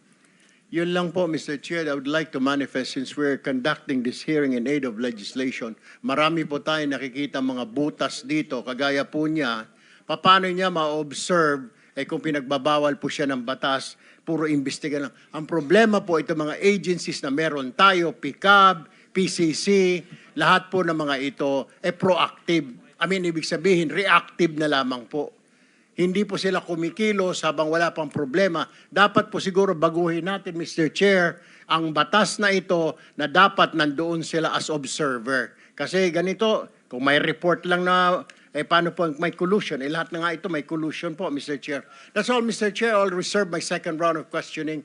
Yun lang po, Mr. Chair, I would like to manifest since we're conducting this hearing in aid of legislation. Marami po tayo nakikita mga butas dito, kagaya po niya, paano niya ma-observe kung pinagbabawal po siya ng batas, puro imbestiga lang. Ang problema po, ito mga agencies na meron tayo, PICAB, PCC, lahat po ng mga ito proactive. Ibig sabihin, reactive na lamang po. Hindi po sila kumikilos habang wala pang problema. Dapat po siguro baguhin natin, Mr. Chair, ang batas na ito na dapat nandoon sila as observer. Kasi ganito, kung may report lang na paano po may collusion? Lahat na nga ito may collusion po, Mr. Chair. That's all, Mr. Chair. I'll reserve my second round of questioning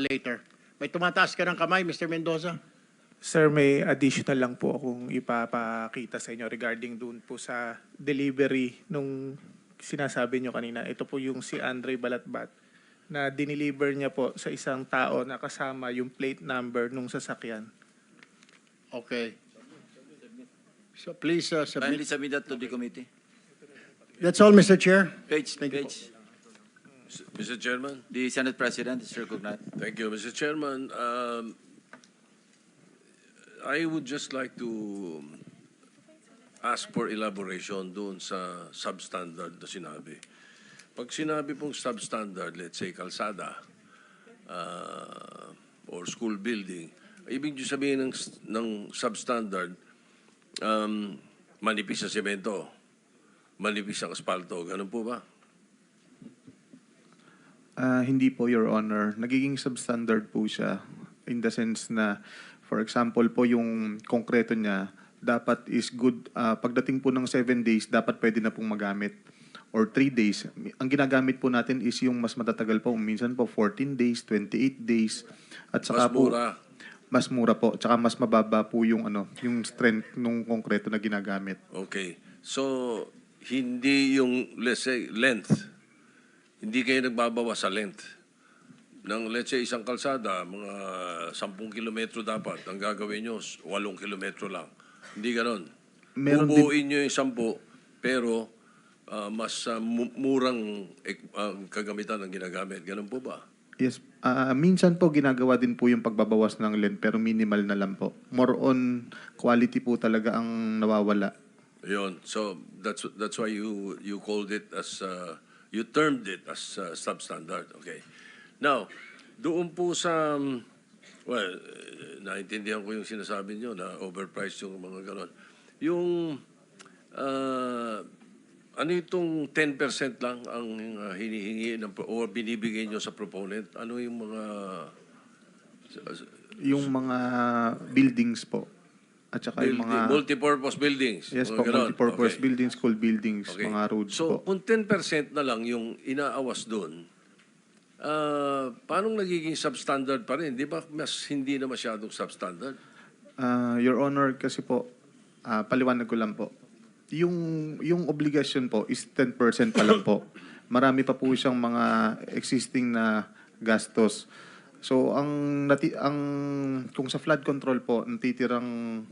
later. May tumataas ka ng kamay, Mr. Mendoza? Sir, may additional lang po akong ipapakita sa inyo regarding dun po sa delivery nung sinasabi nyo kanina. Ito po yung si Andre Balatbat na dineliver niya po sa isang tao na kasama yung plate number nung sasakyan. Okay. So please Kindly submit. submit that to the committee. That's all, Mr. Chair. Page. Mr. Chairman. The Senate President is recognized. Thank you, Mr. Chairman. I would just like to ask for elaboration doon sa substandard na sinabi. Pag sinabi pong substandard, let's say kalsada or school building, ibig sabihin ng substandard, manipis sa semento, manipis ang asfalto, ganun po ba? Hindi po, Your Honor. Nagiging substandard po siya in the sense na, for example po, yung konkreto niya, dapat is good. Pagdating po ng 7 days, dapat pwede na pong magamit. Or 3 days. Ang ginagamit po natin is yung mas matatagal po. Minsan po 14 days, 28 days. At saka Mas mura. Mas mura po. Tsaka mas mababa po yung yung strength nung konkreto na ginagamit. Okay. So, hindi yung, let's say, length. Hindi kayo nagbabawa sa length. Ng, let's say, isang kalsada, mga 10 kilometro dapat. Ang gagawin nyo, 8 kilometro lang. Hindi ganon. Bubuuin nyo yung 10, pero mas murang kagamitan ang ginagamit. Ganon po ba? Yes. Minsan po ginagawa din po yung pagbabawas ng length pero minimal na lang po. More on quality po talaga ang nawawala. Yun. So, that's why you called it as, you termed it as substandard. Okay. Now, doon po sa, well, naintindihan ko yung sinasabi nyo na overpriced yung mga ganon. Yung, ano itong 10% lang ang hinihingi o binibigay nyo sa proponent? Ano yung mga... Yung mga buildings po. At saka yung mga... Multipurpose buildings. Yes po, ganon. multipurpose buildings, school buildings, mga roads so, po. kung 10% na lang yung inaawas doon, paano nagiging substandard pa rin? Di ba hindi na masyadong substandard? Your Honor, kasi po, paliwanag ko lang po. Yung obligasyon po is 10% pa lang po. Marami pa po siyang mga existing na gastos. So, kung sa flood control po, ang titirang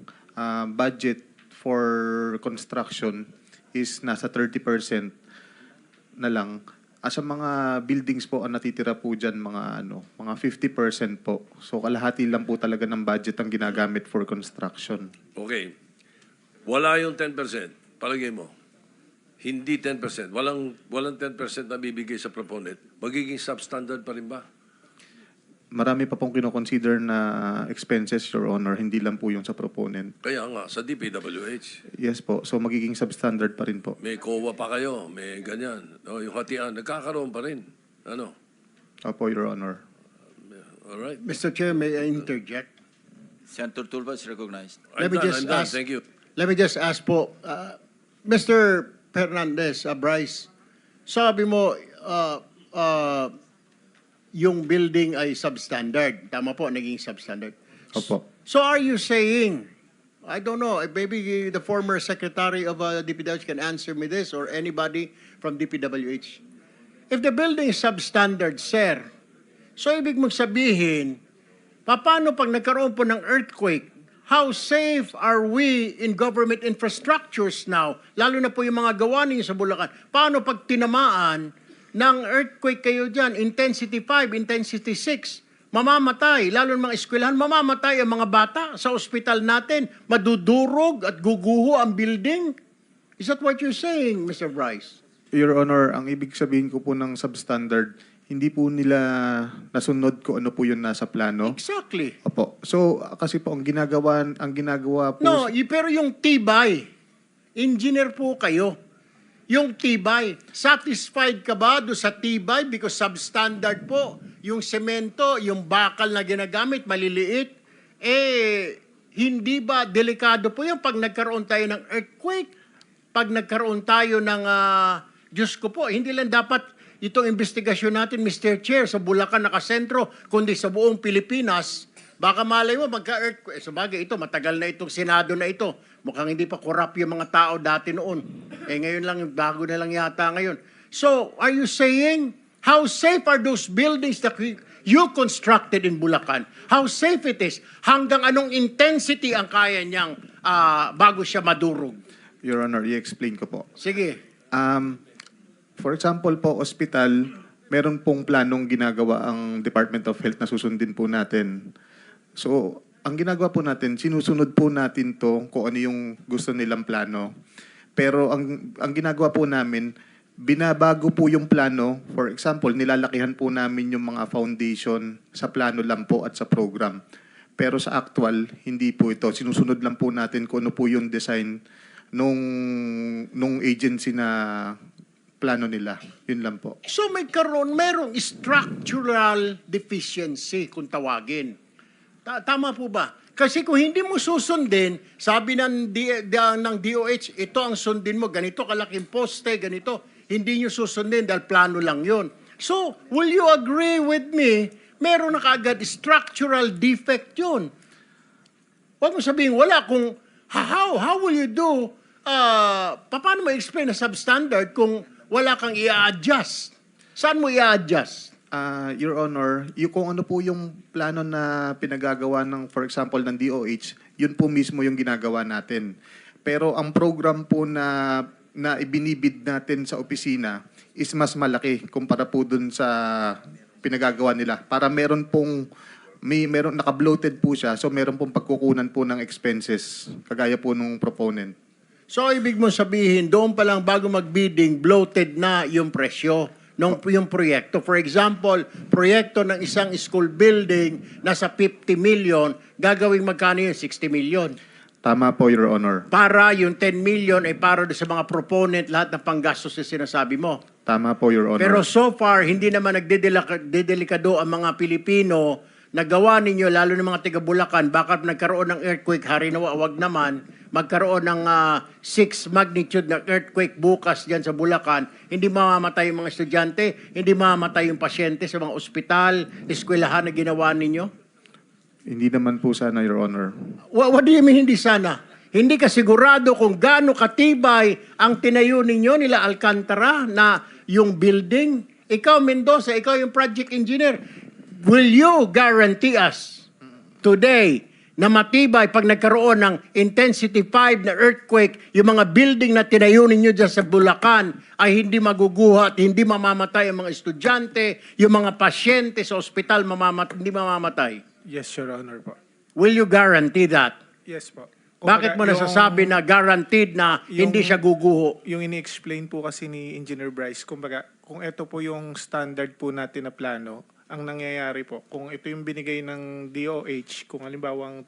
budget for construction is nasa 30% na lang. Sa mga buildings po, ang natitira po dyan, mga 50% po. So, kalahati lang po talaga ng budget ang ginagamit for construction. Okay. Wala yung 10%. Palagay mo. hindi 10%, walang 10% na bibigay sa proponent, magiging substandard pa rin ba? Marami pa pong kinoconsider na expenses, Your Honor, hindi lang po yung sa proponent. Kaya nga, sa DPWH, Yes po, so magiging substandard pa rin po. may COA pa kayo, may ganyan. O, yung hatian, nagkakaroon pa rin. Ano? Opo, Your Honor. Alright. Mr. Chair, may I interject? Senator Tulfo is recognized. Let me just I'm done. ask- Thank you. Let me just ask po, Mr. Fernandez, Bryce, sabi mo, yung building ay substandard. Tama po, naging substandard. Opo. So are you saying, I don't know, maybe the former secretary of DPWH can answer me this or anybody from DPWH. If the building is substandard, sir, so ibig mong sabihin, paano pag nagkaroon po ng earthquake, how safe are we in government infrastructures now? Lalo na po yung mga gawa ninyo sa Bulacan. Paano pag tinamaan ng earthquake kayo dyan, intensity 5, intensity 6, mamamatay, lalo ng mga eskwelahan, mamamatay ang mga bata sa ospital natin, madudurog at guguho ang building? Is that what you're saying, Mr. Bryce? Your Honor, ang ibig sabihin ko po ng substandard, hindi po nila nasunod ko ano po yung nasa plano. Exactly. Opo. So, kasi po, ang ginagawa po... No, pero yung tibay, engineer po kayo. Yung tibay, satisfied ka ba do sa tibay? Because substandard po. Yung semento, yung bakal na ginagamit, maliliit. Hindi ba delikado po yung pag nagkaroon tayo ng earthquake? Pag nagkaroon tayo ng, Diyos ko po, hindi lang dapat itong investigasyon natin, Mr. Chair, sa Bulacan nakasentro, kundi sa buong Pilipinas, baka malay mo, magka-earthquake. Sabagay ito, matagal na itong Senado na ito. Mukhang hindi pa corrupt yung mga tao dati noon. Ngayon lang, bago na lang yata ngayon. So, are you saying, how safe are those buildings that you constructed in Bulacan? How safe it is? Hanggang anong intensity ang kaya niyang bago siya madurog? Your Honor, i-explain ko po. Sige. For example po, hospital, meron pong planong ginagawa ang Department of Health na susundin po natin. So, ang ginagawa po natin, sinusunod po natin to kung ano yung gusto nilang plano. Pero ang ginagawa po namin, binabago po yung plano. For example, nilalakihan po namin yung mga foundation sa plano lang po at sa program. Pero sa actual, hindi po ito. Sinusunod lang po natin kung ano po yung design nung agency na plano nila. Yun lang po. So merong structural deficiency kung tawagin. Tama po ba? Kasi kung hindi mo susundin, sabi ng DOH, ito ang sundin mo, ganito kalaking poste, ganito, hindi nyo susundin dahil plano lang yun. So, will you agree with me, meron na kaagad structural defect yun? Huwag mo sabihin, wala kung, how will you do, paano mo explain na substandard kung wala kang i-adjust? Saan mo i-adjust? Your Honor, yung kung ano po yung plano na pinagagawa ng, for example, ng DOH, yun po mismo yung ginagawa natin. Pero ang program po na ibinibid natin sa opisina is mas malaki kumpara po dun sa pinagagawa nila. Para meron naka-bloated po siya, so meron pong pagkukunan po ng expenses, kagaya po nung proponent. So, ibig mo sabihin, doon pa lang bago mag-bidding, bloated na yung presyo yung proyekto. For example, proyekto ng isang school building nasa 50 million, gagawing magkano yun? 60 million. Tama po, Your Honor. Para yung 10 million ay para sa mga proponent, lahat ng panggastos na sinasabi mo. Tama po, Your Honor. Pero so far, hindi naman nagdedelikado ang mga Pilipino na gawa ninyo, lalo ng mga taga Bulacan, baka nagkaroon ng earthquake, harinawa, wag naman, magkaroon ng 6 magnitude na earthquake bukas dyan sa Bulacan, hindi mamamatay yung mga estudyante, hindi mamamatay yung pasyente sa mga ospital, eskwelahan na ginawa ninyo? Hindi naman po sana, Your Honor. What do you mean hindi sana? Hindi ka sigurado kung gaano katibay ang tinayo ninyo nila Alcantara na yung building? Ikaw, Mendoza, ikaw yung project engineer. Will you guarantee us today na matibay pag nagkaroon ng intensity 5 na earthquake, yung mga building na tinayo ninyo dyan sa Bulacan ay hindi maguguha at hindi mamamatay ang mga estudyante, yung mga pasyente sa ospital hindi mamamatay? Yes, Your Honor po. Will you guarantee that? Yes po. Bakit mo nasasabi na guaranteed na hindi siya guguho? Yung ini-explain po kasi ni Engineer Bryce, kumbaga, kung ito po yung standard po natin na plano, ang nangyayari po, kung ito yung binigay ng DOH, kung halimbawang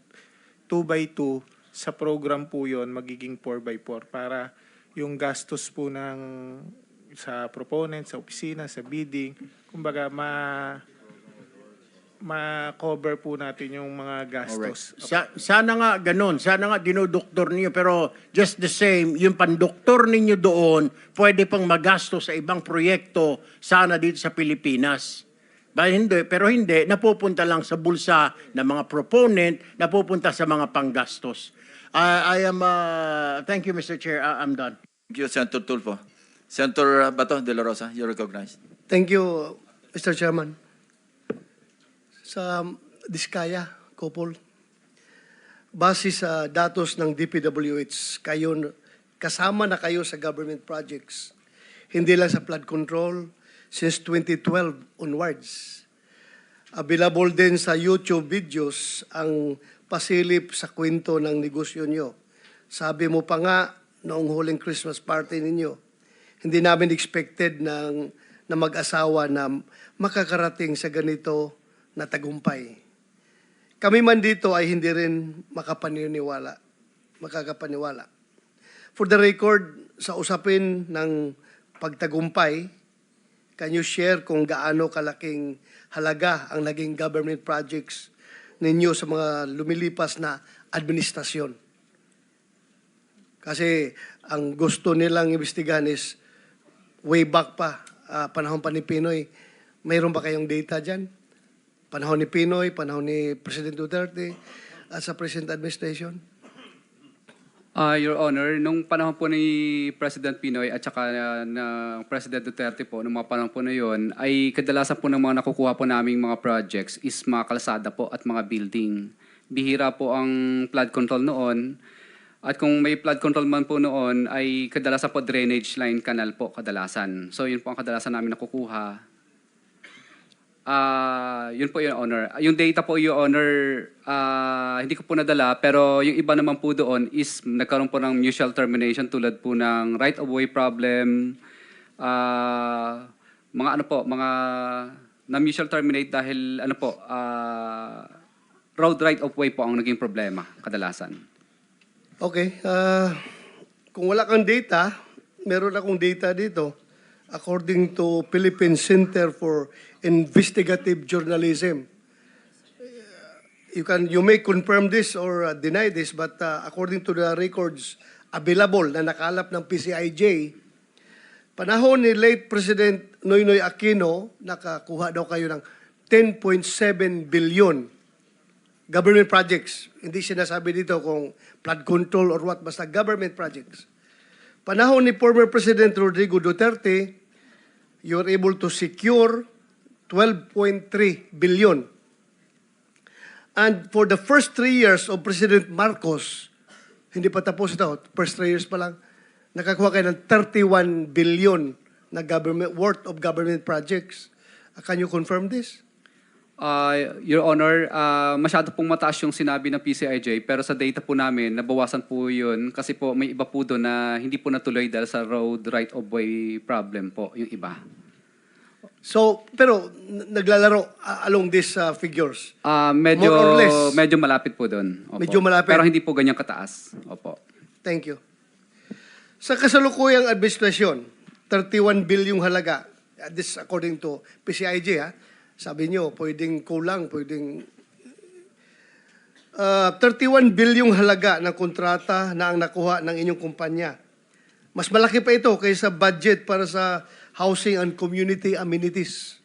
2x2, sa program po yon magiging 4x4 para yung gastos po sa proponent, sa opisina, sa bidding, kumbaga ma-cover po natin yung mga gastos. Sana nga ganun. Sana nga dinodoktor niyo. Pero just the same, yung pandoktor ninyo doon, pwede pang magasto sa ibang proyekto sana dito sa Pilipinas. Pero hindi, napupunta lang sa bulsa ng mga proponent, napupunta sa mga panggastos. Thank you, Mr. Chair. I'm done. Thank you, Senator Tulfo. Senator Bato de la Rosa, you're recognized. Thank you, Mr. Chairman. Sa Diskaya, Kopol, base sa datos ng DPWH, kasama na kayo sa government projects, hindi lang sa flood control, since 2012 onwards. Available din sa YouTube videos ang pasilip sa kwento ng negosyo nyo. Sabi mo pa nga, noong huling Christmas party ninyo, hindi namin expected na mag-asawa na makakarating sa ganito na tagumpay. Kami man dito ay hindi rin makakapaniwala. For the record, sa usapin ng pagtagumpay, can you share kung gaano kalaking halaga ang naging government projects ninyo sa mga lumilipas na administrasyon? Kasi ang gusto nilang imbestigahan is way back pa, panahon pa ni Pinoy. Mayroon ba kayong data dyan? Panahon ni Pinoy, panahon ni President Duterte, at sa present administration? Your Honor, nung panahon po ni President Pinoy at saka ng President Duterte po, nung mga panahon po na yun, ay kadalasan po ng mga nakukuha po naming mga projects is mga kalsada po at mga building. Bihira po ang flood control noon. At kung may flood control man po noon, ay kadalasan po drainage line canal po kadalasan. So yun po ang kadalasan namin nakukuha. Yun po, Your Honor. Yung data po, Your Honor, hindi ko po nadala, pero yung iba naman po doon is nagkaroon po ng mutual termination tulad po ng right-of-way problem, mga na mutual terminate dahil road right-of-way po ang naging problema kadalasan. Okay. Kung wala kang data, meron akong data dito. According to Philippine Center for Investigative Journalism, you may confirm this or deny this, but according to the records available na nakalap ng PCIJ, panahon ni late President Noynoy Aquino, nakakuha daw kayo ng 10.7 billion government projects. Hindi sinasabi dito kung flood control or what, basta government projects. Panahon ni former President Rodrigo Duterte, you were able to secure 12.3 billion. And for the first 3 years of President Marcos, hindi pa tapos ito, first 3 years pa lang, nakakuha kayo ng 31 billion na worth of government projects. Can you confirm this? Your Honor, masyado pong mataas yung sinabi ng PCIJ, pero sa data po namin, nabawasan po yun kasi po may iba po doon na hindi po natuloy dahil sa road right-of-way problem po, yung iba. So, pero naglalaro along these figures? Medyo, more or less? medyo malapit po doon. Opo. Medyo malapit? Pero hindi po ganyang kataas. Opo. Thank you. Sa kasalukuyang administrasyon, 31 bilyong halaga, this according to PCIJ, sabi nyo, pwedeng kulang, pwedeng 31 bilyong halaga ng kontrata na ang nakuha ng inyong kumpanya. Mas malaki pa ito kaysa budget para sa housing and community amenities.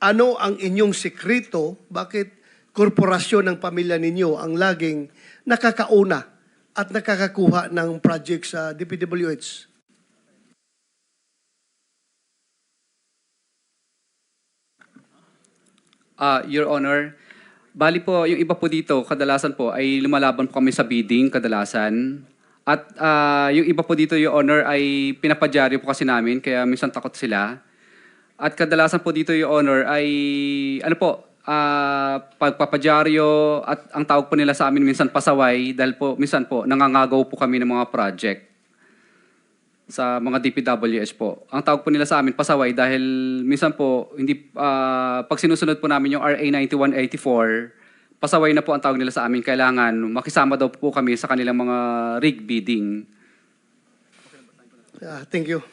Ano ang inyong sekreto? Bakit korporasyon ng pamilya ninyo ang laging nakakauna at nakakakuha ng project sa DPWH? Your Honor, bali po, yung iba po dito, kadalasan po, ay lumalaban po kami sa bidding, kadalasan. At yung iba po dito, Your Honor, ay pinapadyaryo po kasi namin, kaya minsan takot sila. At kadalasan po dito, Your Honor, ay pagpapadyaryo at ang tawag po nila sa amin minsan pasaway dahil po minsan po nangangagaw po kami ng mga project sa mga DPWH po. Ang tawag po nila sa amin pasaway dahil minsan po hindi pag sinusunod po namin yung RA 9184, pasaway na po ang tawag nila sa amin. Kailangan makisama daw po kami sa kanilang mga rig bidding. Thank you.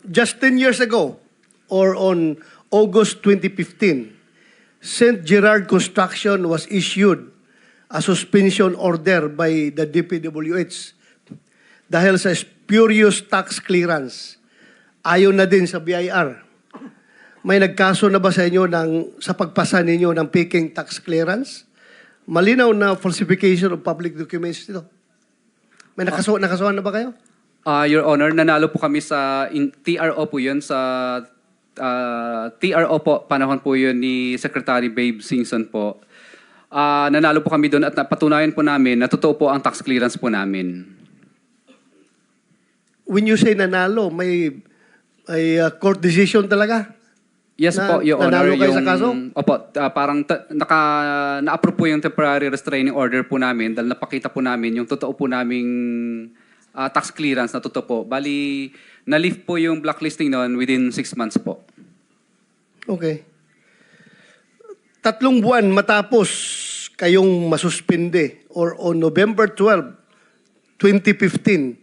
Just 10 years ago, or on August 2015, St. Gerard Construction was issued a suspension order by the DPWH dahil sa spurious tax clearance. Ayon na din sa BIR. May nagkaso na ba sa inyo sa pagpasa ninyo ng peking tax clearance? Malinaw na falsification of public documents ito. May nakasuhan na ba kayo? Your Honor, nanalo po kami sa TRO po yun, sa TRO po, panahon po yun ni Secretary Babe Singson po. Nanalo po kami doon at napatunayan po namin na totoo po ang tax clearance po namin. When you say nanalo, may court decision talaga? Yes po, Your Honor. Nanalo kayo sa kaso? Opo, parang na-approve po yung temporary restraining order po namin dahil napakita po namin yung totoo po naming tax clearance na totoo po. Bali, na-lift po yung blacklisting noon within 6 months po. Okay. 3 buwan matapos kayong masuspende or on November 12, 2015,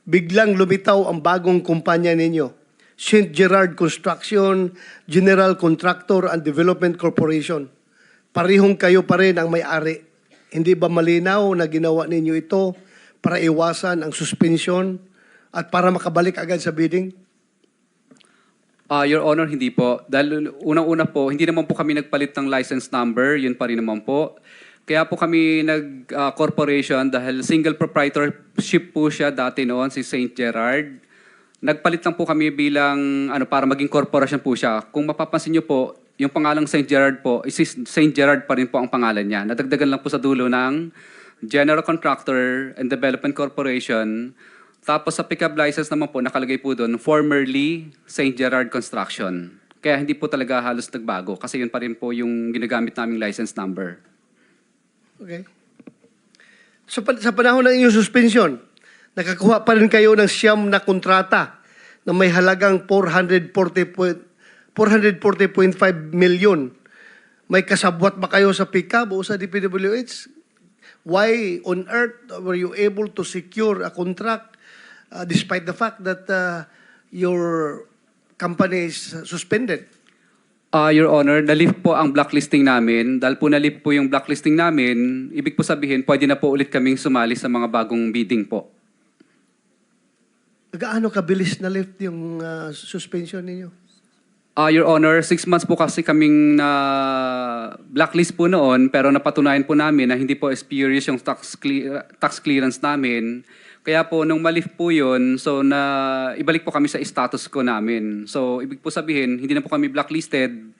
biglang lumitaw ang bagong kumpanya ninyo, St. Gerard Construction, General Contractor and Development Corporation. Parihong kayo pa rin ang may-ari. Hindi ba malinaw na ginawa ninyo ito para iwasan ang suspension at para makabalik agad sa bidding? Your Honor, hindi po. Dahil unang-una po, hindi naman po kami nagpalit ng license number, yun pa rin naman po. Kaya po kami nag-corporation dahil single proprietorship po siya dati noon, si St. Gerard. Nagpalit lang po kami bilang para maging corporation po siya. Kung mapapansin niyo po, yung pangalang St. Gerard po, St. Gerard pa rin po ang pangalan niya. Nadagdagan lang po sa dulo ng General Contractor and Development Corporation. Tapos sa pickup license naman po, nakalagay po doon, formerly St. Gerard Construction. Kaya hindi po talaga halos nagbago kasi yun pa rin po yung ginagamit naming license number. Okay. Sa panahon ng inyong suspension, nakakuha pa rin kayo ng siyam na kontrata na may halagang 440.5 million. May kasabwat ba kayo sa pickup o sa DPWH? Why on earth were you able to secure a contract despite the fact that your company is suspended? Your Honor, na-lift po ang blacklisting namin. Dahil po na-lift po yung blacklisting namin, ibig po sabihin, pwede na po ulit kaming sumali sa mga bagong bidding po. Gaano kabilis na lift yung suspension ninyo? Your Honor, 6 months po kasi kaming na blacklist po noon, pero napatunayan po namin na hindi po spurious yung tax clearance namin. Kaya po, nung malift po yun, so ibalik po kami sa status ko namin. So, ibig po sabihin, hindi na po kami blacklisted.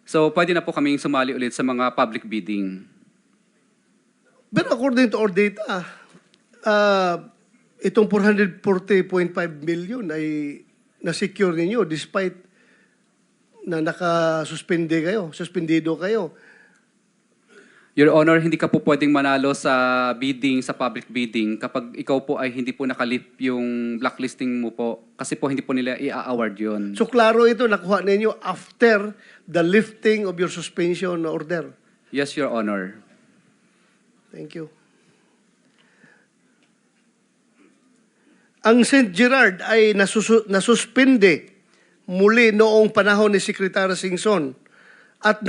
So, pwede na po kaming sumali ulit sa mga public bidding. But according to our data, itong 440.5 million ay na-secure ninyo despite na suspendido kayo. Your Honor, hindi ka po pwedeng manalo sa bidding, sa public bidding kapag ikaw po ay hindi po nakalift yung blacklisting mo po kasi po hindi po nila i-award yun. So klaro ito, nakuha ninyo after the lifting of your suspension order? Yes, Your Honor. Thank you. Ang St. Gerard ay nasuspende muli noong panahon ni Secretary Singson at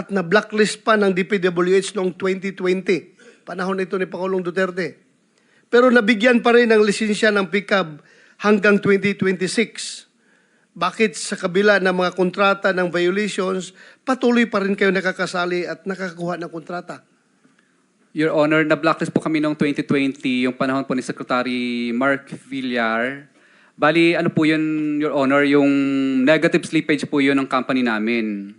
na-blacklist pa ng DPWH noong 2020, panahon ito ni Pangulong Duterte. Pero nabigyan pa rin ng lisensya ng pickup hanggang 2026. Bakit sa kabila ng mga kontrata ng violations, patuloy pa rin kayo nakakasali at nakakakuha ng kontrata? Your Honor, na-blacklist po kami noong 2020, yung panahon po ni Secretary Mark Villar. Bali, ano po yun, Your Honor, yung negative slippage po yun ng company namin.